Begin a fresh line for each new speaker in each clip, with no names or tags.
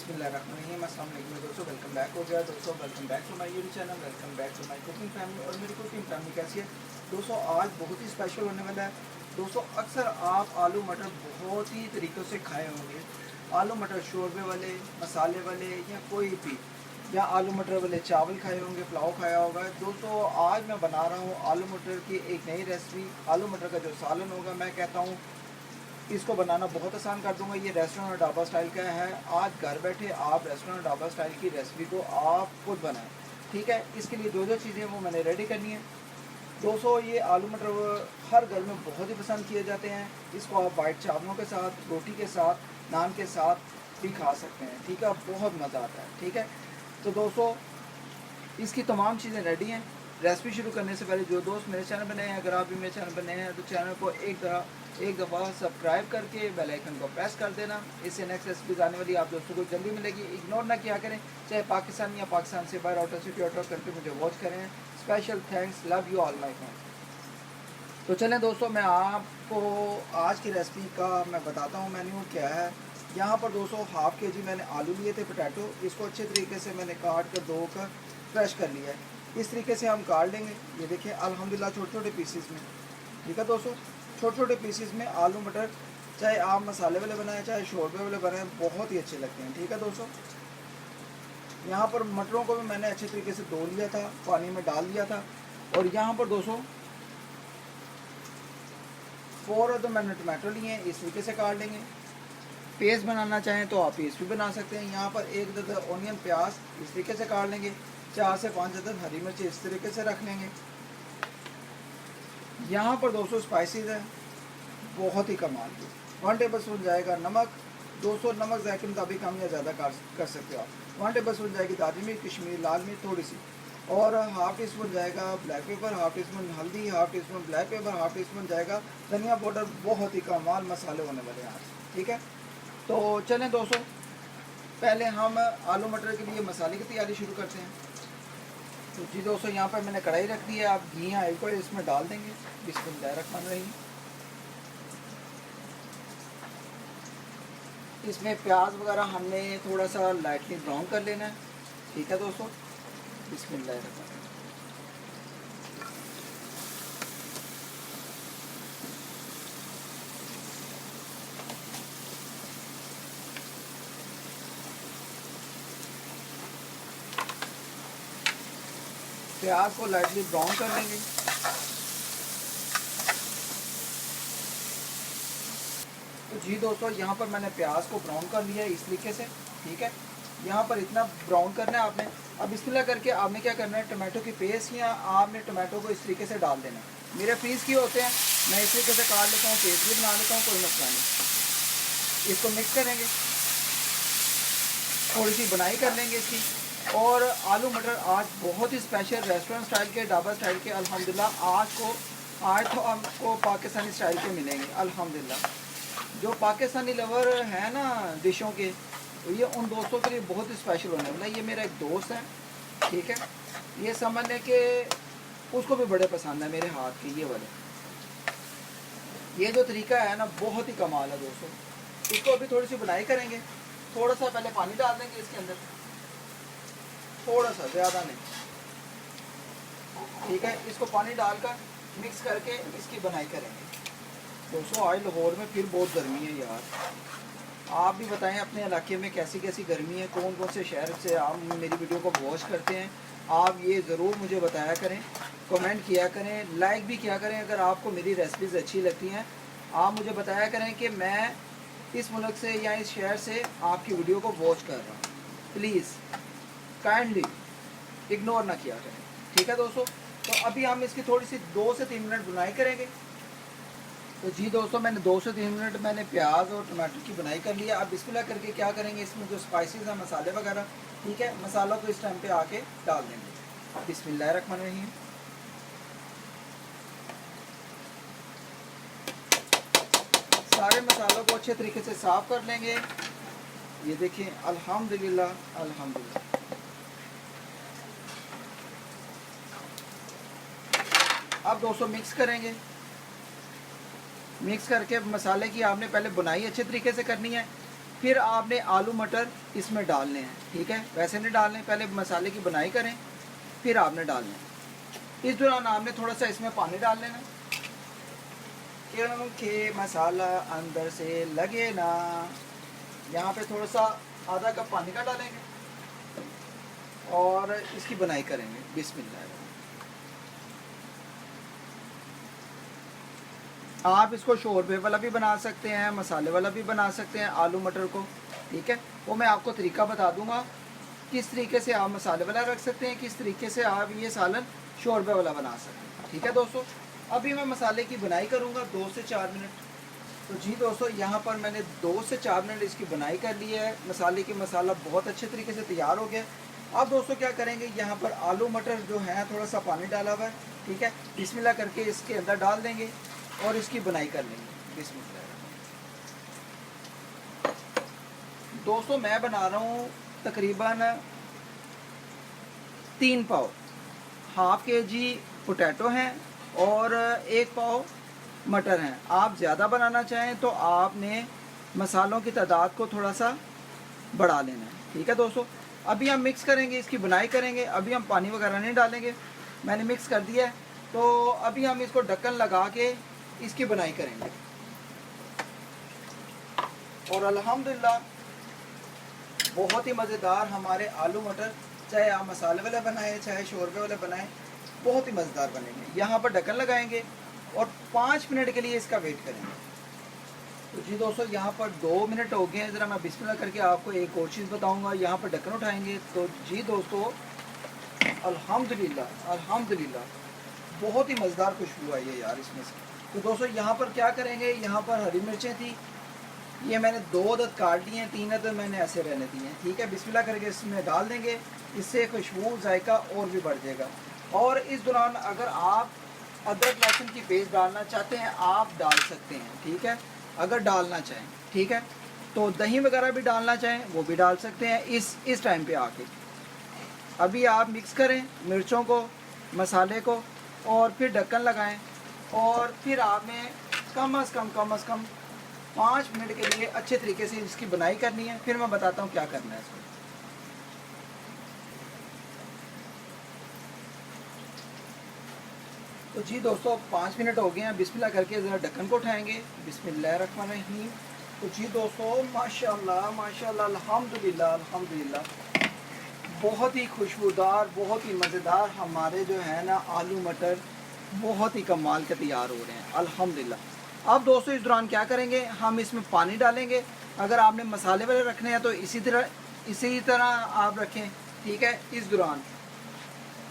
बिस्मिल्लाहिर्रहमानिर्रहीम। अस्सलाम वालेकुम दोस्तों, वेलकम बैक हो गया दोस्तों, welcome back to my YouTube channel, welcome back to my cooking family. और मेरी कुकिंग फैमिली कैसी है दोस्तों? आज बहुत ही स्पेशल होने वाला है दोस्तों। अक्सर आप आलू मटर बहुत ही तरीक़ों से खाए होंगे। आलू मटर शोरबे वाले, मसाले वाले, या कोई भी, या आलू मटर वाले चावल खाए होंगे, पुलाव खाया होगा दोस्तों। आज मैं बना रहा हूँ आलू मटर की एक नई रेसिपी। आलू मटर का जो सालन होगा, मैं कहता हूँ इसको बनाना बहुत आसान कर दूंगा। ये रेस्टोरेंट और ढाबा स्टाइल का है। आज घर बैठे आप रेस्टोरेंट और ढाबा स्टाइल की रेसिपी को आप खुद बनाएं, ठीक है। इसके लिए जो जो चीज़ें वो मैंने रेडी करनी है दोस्तों। ये आलू मटर हर घर में बहुत ही पसंद किए जाते हैं। इसको आप वाइट चावलों के साथ, रोटी के साथ, नान के साथ भी खा सकते हैं, ठीक है। बहुत मज़ा आता है, ठीक है। तो दोस्तों इसकी तमाम चीज़ें रेडी हैं। रेसिपी शुरू करने से पहले जो दोस्त मेरे चैनल पर नए हैं, अगर आप भी मेरे चैनल पर नए हैं तो चैनल को एक दफ़ा सब्सक्राइब करके बेल आइकन को प्रेस कर देना। इससे नेक्स्ट रेसिपीज आने वाली आप दोस्तों को जल्दी मिलेगी। इग्नोर ना किया करें, चाहे पाकिस्तान या पाकिस्तान से बाहर out of city, out of country मुझे वॉच करें। Special thanks, love you all my friends. तो चलें दोस्तों, मैं आपको आज की रेसिपी का मैं बताता हूँ मेन्यू क्या है। यहाँ पर दोस्तों हाफ़ के जी मैंने आलू लिए थे, पोटैटो। इसको अच्छे तरीके से मैंने काट कर धो कर फ्रेश कर लिया है। इस तरीके से हम काट लेंगे। ये देखिए अल्हम्दुलिल्लाह छोटे छोटे पीसीस में, ठीक है दोस्तों। छोटे छोटे पीसीस में आलू मटर, चाहे आप मसाले वाले बनाएं चाहे शोरबे वाले बनाएं, बहुत ही अच्छे लगते हैं, ठीक है दोस्तों। यहाँ पर मटरों को भी मैंने अच्छे तरीके से धो लिया था, पानी में डाल दिया था। और यहाँ पर दोस्तों 4 अदर मैंने टमाटो लिए हैं, इस तरीके से काट लेंगे। पेस्ट बनाना चाहें तो आप पेस्ट भी बना सकते हैं। यहाँ पर 1 अदद ऑनियन, प्याज इस तरीके से काट लेंगे। 4 से 5 अदद हरी मिर्च इस तरीके से रख लेंगे। यहाँ पर 200 स्पाइसेस है, बहुत ही कमाल की। 1 टेबल स्पून जाएगा नमक। 200 नमक जायके के मुताबिक कम या ज़्यादा कर सकते हो आप। 1 टेबल स्पून जाएगी दादी मिर्च, कश्मीरी लाल मिर्च थोड़ी सी, और हाफ़ टी स्पून जाएगा black pepper, half teaspoon हल्दी, half teaspoon black pepper, half teaspoon जाएगा धनिया पाउडर। बहुत ही कमाल मसाले होने वाले हैं आज, ठीक है। तो चलें दोस्तों, पहले हम आलू मटर के लिए मसाले की तैयारी शुरू करते हैं। तो जी दोस्तों, यहाँ पर मैंने कढ़ाई रख दी है। आप घी या ऑयल को इसमें डाल देंगे। बिस्मिल्लाहिर्रहमानिर्रहीम। इसमें प्याज वगैरह हमने थोड़ा सा लाइटली ब्राउन कर लेना है, ठीक है दोस्तों। बिस्मिल्लाहिर्रहमानिर्रहीम। प्याज को लाइटली ब्राउन कर लेंगे। तो जी दोस्तों, यहाँ पर मैंने प्याज को ब्राउन कर लिया है इस तरीके से, ठीक है। यहाँ पर इतना ब्राउन करना है आपने। अब बिस्मिल्लाह करके आपने क्या करना है, टमाटो की पेस्ट या आपने टमाटो को इस तरीके से डाल देना है। मेरे पीस किए होते हैं, मैं इस तरीके से काट लेता हूँ, पेस्ट भी बना लेता हूँ, कोई मसला नहीं। इसको मिक्स करेंगे, थोड़ी सी बनाई कर लेंगे इसकी। और आलू मटर आज बहुत ही स्पेशल रेस्टोरेंट स्टाइल के, ढाबा स्टाइल के अल्हम्दुलिल्लाह आज तो आपको पाकिस्तानी स्टाइल के मिलेंगे अल्हम्दुलिल्लाह। जो पाकिस्तानी लवर हैं ना डिशों के, ये उन दोस्तों के लिए बहुत ही स्पेशल होने वाला है। ये मेरा एक दोस्त है, ठीक है। ये समझ लें कि उसको भी बड़े पसंद है मेरे हाथ के ये वाले। ये जो तरीका है ना, बहुत ही कमाल है दोस्तों। इसको अभी थोड़ी सी बुनाई करेंगे। थोड़ा सा पहले पानी डाल देंगे इसके अंदर, थोड़ा सा, ज़्यादा नहीं, ठीक है। इसको पानी डालकर मिक्स करके इसकी बुनाई करेंगे दोस्तों। आज लाहौर में फिर बहुत गर्मी है यार। आप भी बताएं अपने इलाके में कैसी कैसी गर्मी है, कौन कौन से शहर से आप मेरी वीडियो को वॉच करते हैं। आप ये ज़रूर मुझे बताया करें, कमेंट किया करें, लाइक भी किया करें। अगर आपको मेरी रेसिपीज़ अच्छी लगती हैं, आप मुझे बताया करें कि मैं इस मुल्क से या इस शहर से आपकी वीडियो को वॉच कर रहा हूँ। प्लीज़ काइंडली इग्नोर ना किया करें, ठीक है दोस्तों। तो अभी हम इसकी थोड़ी सी 2 से 3 मिनट बुनाई करेंगे। तो जी दोस्तों, मैंने 2 से 3 मिनट मैंने प्याज और टमाटर की बुनाई कर लिया। अब बिस्मिल्लाह करके क्या करेंगे, इसमें जो स्पाइसेस हैं, मसाले वगैरह, ठीक है, मसाला तो इस टाइम पे आके डाल देंगे। बिस्मिल्लाहिर्रहमानिर्रहीम। सारे मसालों को अच्छे तरीके से साफ़ कर लेंगे। ये देखिए अल्हम्दुलिल्लाह अल्हम्दुलिल्लाह। अब दोस्तों मिक्स करेंगे। मिक्स करके मसाले की आपने पहले बुनाई अच्छे तरीके से करनी है, फिर आपने आलू मटर इसमें डालने हैं, ठीक है, वैसे नहीं डालने, पहले मसाले की बनाई करें फिर आपने डालने हैं। इस दौरान आपने थोड़ा सा इसमें पानी डाल लेना क्योंकि मसाला अंदर से लगे ना। यहाँ पे थोड़ा सा आधा कप पानी का डालेंगे और इसकी बनाई करेंगे। बिस्मिल्लाह। आप इसको शोरबे वाला भी बना सकते हैं, मसाले वाला भी बना सकते हैं आलू मटर को, ठीक है। वो मैं आपको तरीका बता दूंगा किस तरीके से आप मसाले वाला रख सकते हैं, किस तरीके से आप ये सालन शोरबे वाला बना सकते हैं, ठीक है दोस्तों। अभी मैं मसाले की बनाई करूँगा 2 से 4 मिनट। तो जी दोस्तों, यहाँ पर मैंने 2 से 4 मिनट इसकी बनाई कर ली है। मसाले की मसाला बहुत अच्छे तरीके से तैयार हो गया। अब दोस्तों क्या करेंगे, यहाँ पर आलू मटर जो है थोड़ा सा पानी डाला हुआ है, ठीक है, बिस्मिल्लाह करके इसके अंदर डाल देंगे और इसकी बनाई कर लेंगे। बिस्मिल्लाह। दोस्तों मैं बना रहा हूँ तकरीबन 3 पाव, हाफ KG पोटैटो हैं और 1 पाव मटर हैं। आप ज़्यादा बनाना चाहें तो आपने मसालों की तादाद को थोड़ा सा बढ़ा लेना है, ठीक है दोस्तों। अभी हम मिक्स करेंगे, इसकी बनाई करेंगे। अभी हम पानी वगैरह नहीं डालेंगे, मैंने मिक्स कर दिया है। तो अभी हम इसको ढक्कन लगा के इसकी बनाई करेंगे और अल्हम्दुलिल्लाह बहुत ही मज़ेदार हमारे आलू मटर, चाहे आप मसाले वाले बनाएं चाहे शोरबे वाले बनाएं, बहुत ही मज़ेदार बनेंगे। यहाँ पर ढक्कन लगाएंगे और 5 मिनट के लिए इसका वेट करेंगे। तो जी दोस्तों, यहाँ पर 2 मिनट हो गए हैं। ज़रा मैं बिस्मिल्लाह करके आपको एक और चीज़ बताऊँगा। यहाँ पर ढक्कन उठाएंगे तो जी दोस्तों अल्हम्दुलिल्लाह अल्हम्दुलिल्लाह बहुत ही मज़ेदार खुशबू आई है यार इसमें से। तो दोस्तों यहाँ पर क्या करेंगे, यहाँ पर हरी मिर्चें थी, ये मैंने 2 अदद काट दी हैं, 3 अदद मैंने ऐसे रहने दी हैं, ठीक है। बिस्मिल्लाह करके इसमें डाल देंगे, इससे खुशबू जायका और भी बढ़ जाएगा। और इस दौरान अगर आप अदरक लहसुन की पेस्ट डालना चाहते हैं आप डाल सकते हैं, ठीक है, अगर डालना चाहें, ठीक है। तो दही वगैरह भी डालना चाहें वो भी डाल सकते हैं इस टाइम पे आके। अभी आप मिक्स करें मिर्चों को, मसाले को, और फिर ढक्कन लगाएं और फिर आपने कम अज़ कम 5 मिनट के लिए अच्छे तरीके से इसकी बनाई करनी है। फिर मैं बताता हूँ क्या करना है इसको। तो जी दोस्तों 5 मिनट हो गए हैं। बिस्मिल्लाह करके ज़रा ढक्कन को उठाएंगे। बिस्मिल्लाहिर्रहमानिर्रहीम। तो जी दोस्तों माशाल्लाह माशाल्लाह अल्हम्दुलिल्लाह अल्हम्दुलिल्लाह बहुत ही खुशबूदार, बहुत ही मज़ेदार हमारे जो है ना आलू मटर बहुत ही कमाल के तैयार हो रहे हैं अल्हम्दुलिल्लाह। अब दोस्तों इस दौरान क्या करेंगे, हम इसमें पानी डालेंगे। अगर आपने मसाले वाले रखने हैं तो इसी तरह आप रखें, ठीक है, इस दौरान।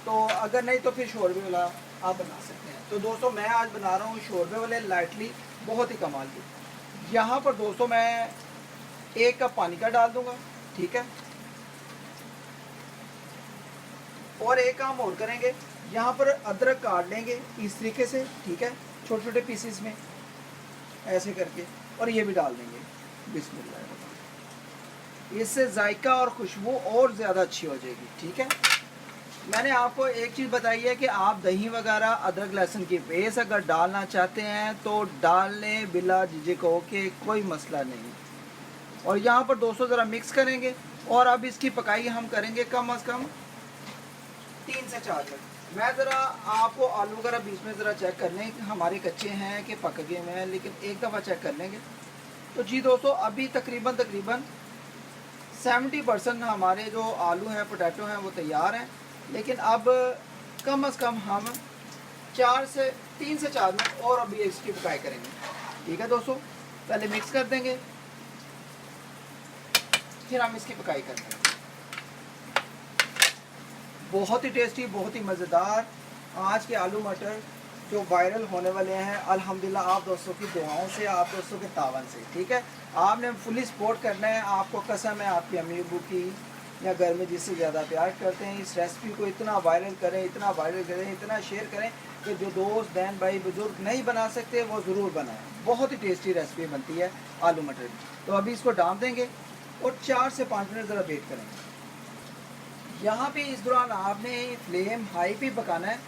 तो अगर नहीं तो फिर शोरबे वाला आप बना सकते हैं। तो दोस्तों मैं आज बना रहा हूँ शोरबे वाले लाइटली, बहुत ही कमाल की। यहाँ पर दोस्तों मैं 1 कप पानी का डाल दूँगा, ठीक है। और एक काम और करेंगे, यहाँ पर अदरक काट लेंगे इस तरीके से, ठीक है, छोटे छोटे पीसेस में ऐसे करके, और ये भी डाल देंगे। बिस्मिल्लाह। इससे जायका और खुशबू और ज़्यादा अच्छी हो जाएगी, ठीक है। मैंने आपको एक चीज़ बताई है कि आप दही वगैरह अदरक लहसुन की पेस्ट अगर डालना चाहते हैं तो डाल लें बिला झिझक हो के, कोई मसला नहीं। और यहाँ पर दोस्तों ज़रा मिक्स करेंगे और अब इसकी पकाई हम करेंगे कम अज़ कम 3 से 4 मिनट। मैं ज़रा आपको आलू वगैरह बीच में ज़रा चेक कर लें कि हमारे कच्चे हैं कि पक गए हैं, लेकिन एक दफ़ा चेक कर लेंगे। तो जी दोस्तों अभी तकरीबन 70% हमारे जो आलू हैं, पोटैटो हैं, वो तैयार हैं। लेकिन अब कम अज़ कम हम 3 से 4 मिनट और अभी इसकी पकाई करेंगे, ठीक है दोस्तों। पहले मिक्स कर देंगे, फिर हम इसकी पकाई कर देंगे। बहुत ही टेस्टी, बहुत ही मज़ेदार आज के आलू मटर जो वायरल होने वाले हैं अल्हम्दुलिल्लाह आप दोस्तों की दुआओं से, आप दोस्तों के तावन से, ठीक है। आपने फुली सपोर्ट करना है। आपको कसम है आपकी अम्मी अबू की या घर में जिससे ज़्यादा प्यार करते हैं, इस रेसिपी को इतना वायरल करें, इतना शेयर करें कि जो दोस्त बहन भाई बुजुर्ग नहीं बना सकते वो ज़रूर बनाएं। बहुत ही टेस्टी रेसिपी बनती है आलू मटर की। तो अभी इसको डाल देंगे और 4 से 5 मिनट ज़रा वेट करेंगे। यहाँ पे इस दौरान आपने फ्लेम हाई पे पकाना है।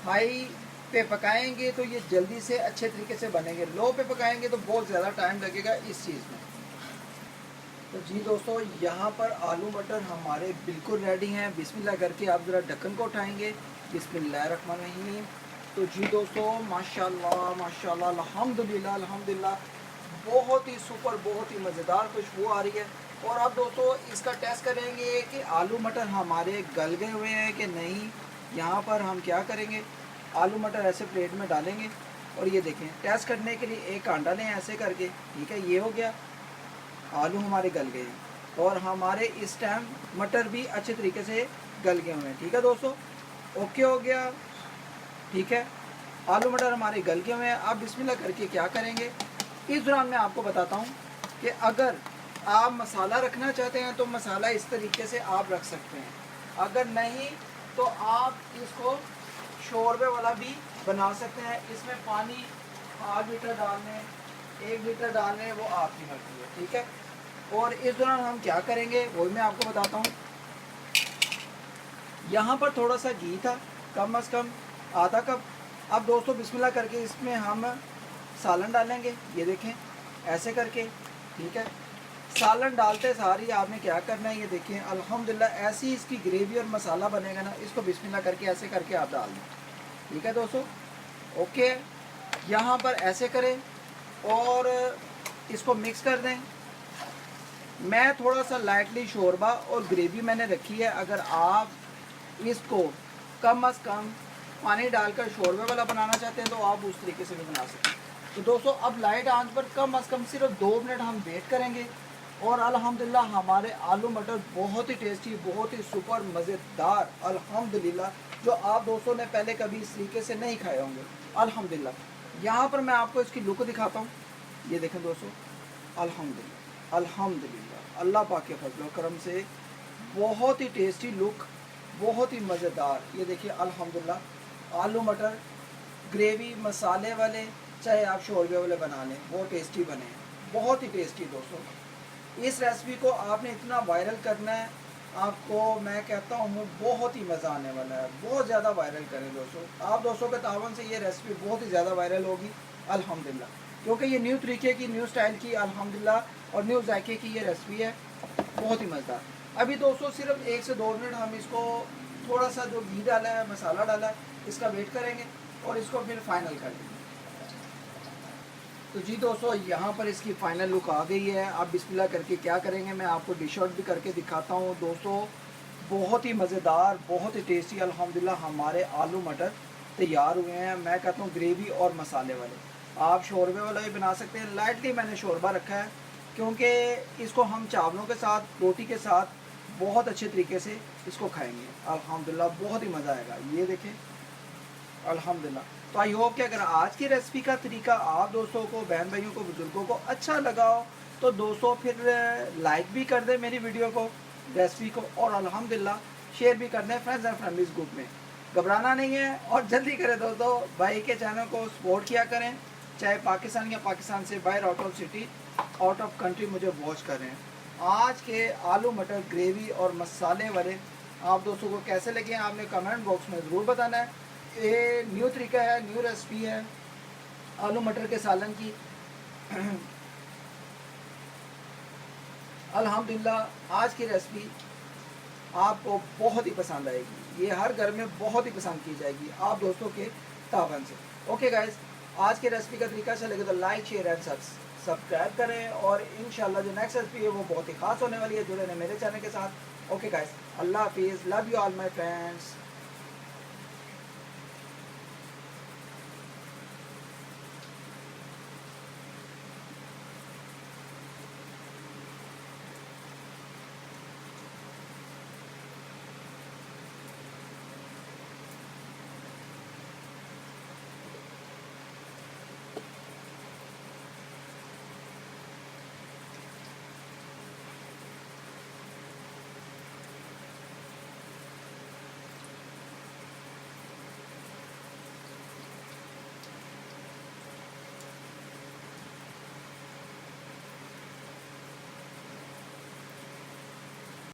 हाई पे पकाएंगे तो ये जल्दी से अच्छे तरीके से बनेंगे। लो पे पकाएंगे तो बहुत ज़्यादा टाइम लगेगा इस चीज़ में। तो जी दोस्तों, यहाँ पर आलू मटर हमारे बिल्कुल रेडी हैं। बिस्मिल्लाह करके आप ज़रा ढक्कन को उठाएंगे। बिस्मिल्लाहिर्रहमानिर्रहीम। तो जी दोस्तों, माशाल्लाह माशाल्लाह, अल्हम्दुलिल्लाह अल्हम्दुलिल्लाह, बहुत ही सुपर, बहुत ही मज़ेदार खुशबू आ रही है। और अब दोस्तों इसका टेस्ट करेंगे कि आलू मटर हमारे गल गए हुए हैं कि नहीं। यहाँ पर हम क्या करेंगे, आलू मटर ऐसे प्लेट में डालेंगे और ये देखें, टेस्ट करने के लिए एक कांटा लें ऐसे करके। ठीक है, ये हो गया, आलू हमारे गल गए हैं और हमारे इस टाइम मटर भी अच्छे तरीके से गल गए हुए हैं। ठीक है दोस्तों, ओके हो गया। ठीक है, आलू मटर हमारे गल गए हुए हैं। अब बिस्मिल्लाह करके क्या करेंगे, इस दौरान मैं आपको बताता हूँ कि अगर आप मसाला रखना चाहते हैं तो मसाला इस तरीके से आप रख सकते हैं, अगर नहीं तो आप इसको शोरबे वाला भी बना सकते हैं। इसमें पानी ½ लीटर डालने, 1 लीटर डालने, वो आपकी मर्जी है। ठीक है, और इस दौरान हम क्या करेंगे वो भी मैं आपको बताता हूँ। यहाँ पर थोड़ा सा घी था, कम से कम ½ कप। अब दोस्तों बिस्मिल्लाह करके इसमें हम सालन डालेंगे, ये देखें ऐसे करके। ठीक है, सालन डालते सारी आपने क्या करना है, ये देखें अल्हम्दुलिल्लाह ऐसी इसकी ग्रेवी और मसाला बनेगा ना, इसको बिस्मिल्लाह करके ऐसे करके आप डाल दें। ठीक है दोस्तों, ओके। यहाँ पर ऐसे करें और इसको मिक्स कर दें। मैं थोड़ा सा लाइटली शोरबा और ग्रेवी मैंने रखी है, अगर आप इसको कम से कम पानी डालकर शोरबे वाला बनाना चाहते हैं तो आप उस तरीके से भी बना सकते हैं। तो दोस्तों अब लाइट आंच पर कम से कम सिर्फ 2 मिनट हम वेट करेंगे और अल्हम्दुलिल्लाह हमारे आलू मटर बहुत ही टेस्टी, बहुत ही सुपर मज़ेदार अल्हम्दुलिल्लाह, जो आप दोस्तों ने पहले कभी इस तरीके से नहीं खाए होंगे अल्हम्दुलिल्लाह। यहाँ पर मैं आपको इसकी लुक दिखाता हूँ, ये देखें दोस्तों, अल्हम्दुलिल्लाह अल्हम्दुलिल्लाह, अल्लाह पाक के फजल और करम से बहुत ही टेस्टी लुक, बहुत ही मज़ेदार। ये देखिए अल्हम्दुलिल्लाह, आलू मटर ग्रेवी मसाले वाले, चाहे आप शोरबे वाले बना लें, वो टेस्टी बने हैं, बहुत ही टेस्टी दोस्तों। इस रेसिपी को आपने इतना वायरल करना है, आपको मैं कहता हूँ बहुत ही मज़ा आने वाला है। बहुत ज़्यादा वायरल करें दोस्तों, आप दोस्तों के तावन से ये रेसिपी बहुत ही ज़्यादा वायरल होगी अल्हम्दुलिल्लाह, क्योंकि ये न्यू तरीके की, न्यू स्टाइल की अल्हम्दुलिल्लाह और न्यू जायके की ये रेसिपी है, बहुत ही मज़ेदार। अभी दोस्तों सिर्फ 1 से 2 मिनट हम इसको थोड़ा सा जो घी डाला है, मसाला डाला है, इसका वेट करेंगे और इसको फिर फाइनल कर देंगे। तो जी दोस्तों, यहाँ पर इसकी फ़ाइनल लुक आ गई है। आप बिस्मिल्लाह करके क्या करेंगे, मैं आपको डिश आउट भी करके दिखाता हूँ दोस्तों। बहुत ही मज़ेदार, बहुत ही टेस्टी अल्हम्दुलिल्लाह हमारे आलू मटर तैयार हुए हैं। मैं कहता हूँ ग्रेवी और मसाले वाले, आप शोरबे वाला भी बना सकते हैं। लाइटली मैंने शोरबा रखा है क्योंकि इसको हम चावलों के साथ, रोटी के साथ बहुत अच्छे तरीके से इसको खाएँगे अल्हम्दुलिल्लाह, बहुत ही मज़ा आएगा। ये देखें अल्हम्दुलिल्लाह। तो आई होप कि अगर आज की रेसिपी का तरीका आप दोस्तों को, बहन भाइयों को, बुजुर्गों को अच्छा लगा हो तो दोस्तों फिर लाइक भी कर दें मेरी वीडियो को, रेसिपी को, और अल्हम्दुलिल्लाह शेयर भी कर दें फ्रेंड्स एंड फैमिलीज़ ग्रुप में। घबराना नहीं है और जल्दी करें दोस्तों, भाई के चैनल को सपोर्ट किया करें, चाहे पाकिस्तान या पाकिस्तान से बाहर, out of city, out of country मुझे वॉच कर रहे हैं। आज के आलू मटर ग्रेवी और मसाले वाले आप दोस्तों को कैसे लगे, आपने कमेंट बॉक्स में ज़रूर बताना है। ये न्यू तरीका है, न्यू रेसिपी है आलू मटर के सालन की अल्हम्दुलिल्लाह आज की रेसिपी आपको बहुत ही पसंद आएगी, ये हर घर में बहुत ही पसंद की जाएगी आप दोस्तों के तावन से। ओके गाइस, आज की रेसिपी का तरीका अच्छा लगे तो लाइक, शेयर एंड सब्सक्राइब करें, और इंशाल्लाह जो नेक्स्ट रेसिपी है वो बहुत ही खास होने वाली है। जुड़े रहें मेरे चैनल के साथ। ओके गाइस, अल्लाह हाफिज़, love you all my friends.